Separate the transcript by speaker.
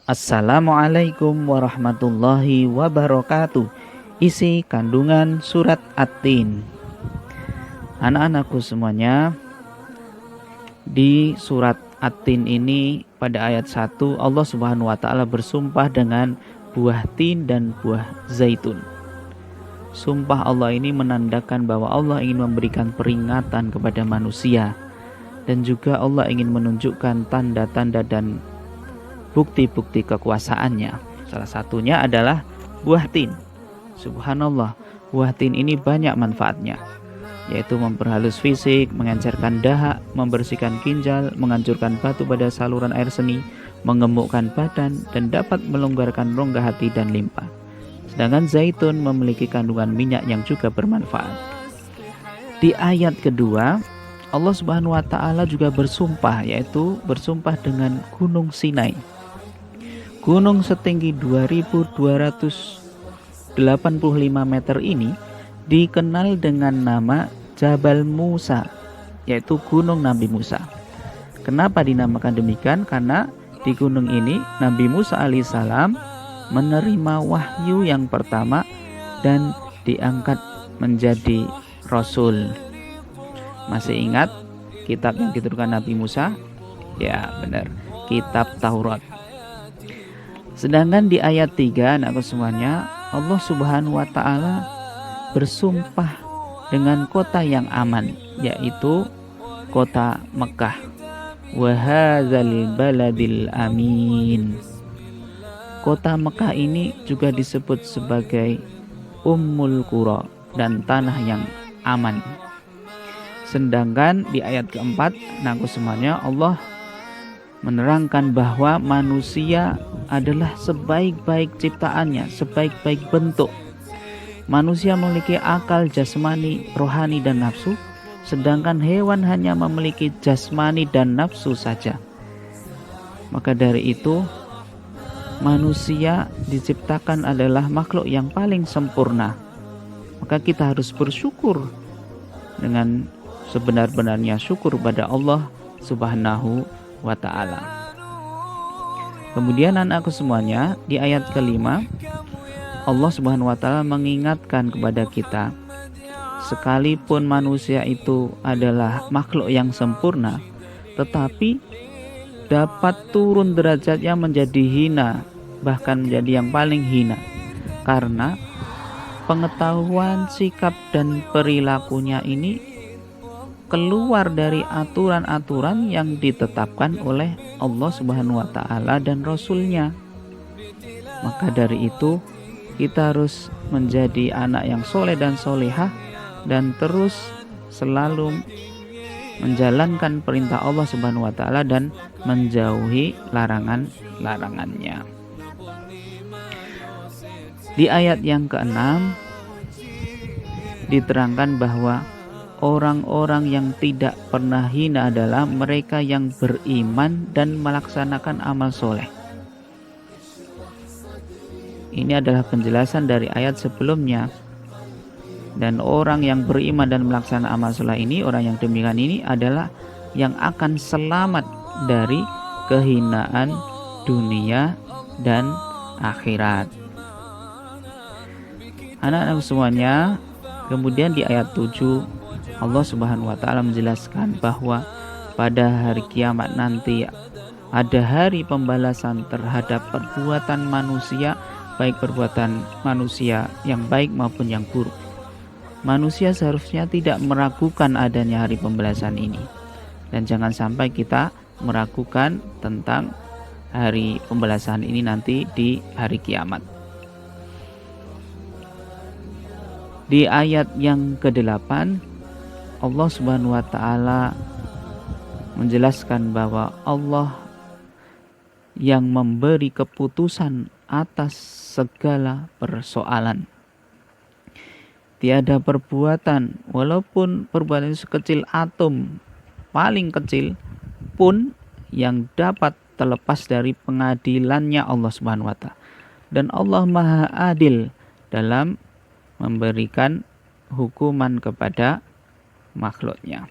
Speaker 1: Assalamualaikum warahmatullahi wabarakatuh. Isi kandungan surat At-Tin. Anak-anakku semuanya, di surat At-Tin ini pada ayat 1 Allah Subhanahu wa taala bersumpah dengan buah tin dan buah zaitun. Sumpah Allah ini menandakan bahwa Allah ingin memberikan peringatan kepada manusia, dan juga Allah ingin menunjukkan tanda-tanda dan bukti-bukti kekuasaannya. Salah satunya adalah buah tin. Subhanallah, buah tin ini banyak manfaatnya, yaitu memperhalus fisik, mengencerkan dahak, membersihkan ginjal, menghancurkan batu pada saluran air seni, menggemukkan badan, dan dapat melonggarkan rongga hati dan limpa. Sedangkan zaitun memiliki kandungan minyak yang juga bermanfaat. Di ayat kedua, Allah Subhanahu wa taala juga bersumpah, yaitu bersumpah dengan Gunung Sinai. Gunung setinggi 2285 meter ini dikenal dengan nama Jabal Musa, yaitu Gunung Nabi Musa. Kenapa dinamakan demikian? Karena di gunung ini Nabi Musa alaihissalam menerima wahyu yang pertama dan diangkat menjadi Rasul. Masih ingat kitab yang diturunkan Nabi Musa? Ya benar, kitab Taurat. Sedangkan di ayat 3, anakku semuanya, Allah Subhanahu wa taala bersumpah dengan kota yang aman, yaitu kota Mekah. Wa hadzal baladil amin. Kota Mekah ini juga disebut sebagai Ummul Qura dan tanah yang aman. Sedangkan di ayat keempat, anakku semuanya, Allah menerangkan bahwa manusia adalah sebaik-baik ciptaannya, sebaik-baik bentuk. Manusia memiliki akal jasmani, rohani, dan nafsu, sedangkan hewan hanya memiliki jasmani dan nafsu saja. Maka dari itu, manusia diciptakan adalah makhluk yang paling sempurna. Maka kita harus bersyukur dengan sebenar-benarnya syukur pada Allah Subhanahu wa ta'ala. Kemudian anakku semuanya, di ayat kelima Allah Subhanahu wa ta'ala mengingatkan kepada kita, sekalipun manusia itu adalah makhluk yang sempurna, tetapi dapat turun derajatnya menjadi hina, bahkan menjadi yang paling hina, karena pengetahuan, sikap, dan perilakunya ini keluar dari aturan-aturan yang ditetapkan oleh Allah Subhanahu wa taala dan Rasul-Nya. Maka dari itu kita harus menjadi anak yang soleh dan solehah, dan terus selalu menjalankan perintah Allah Subhanahu wa taala dan menjauhi larangan-larangannya. Di ayat yang ke-6 diterangkan bahwa orang-orang yang tidak pernah hina adalah mereka yang beriman dan melaksanakan amal soleh. Ini adalah penjelasan dari ayat sebelumnya. Dan orang yang beriman dan melaksanakan amal soleh ini, orang yang demikian ini adalah yang akan selamat dari kehinaan dunia dan akhirat. Anak-anak semuanya, kemudian di ayat 7 Allah Subhanahu wa taala menjelaskan bahwa pada hari kiamat nanti ada hari pembalasan terhadap perbuatan manusia, baik perbuatan manusia yang baik maupun yang buruk. Manusia seharusnya tidak meragukan adanya hari pembalasan ini, dan jangan sampai kita meragukan tentang hari pembalasan ini nanti di hari kiamat. Di ayat yang ke-8 Allah Subhanahu wa taala menjelaskan bahwa Allah yang memberi keputusan atas segala persoalan. Tiada perbuatan, walaupun perbuatan itu sekecil atom, paling kecil pun, yang dapat terlepas dari pengadilannya Allah Subhanahu wa taala. Dan Allah Maha Adil dalam memberikan hukuman kepada makhluknya.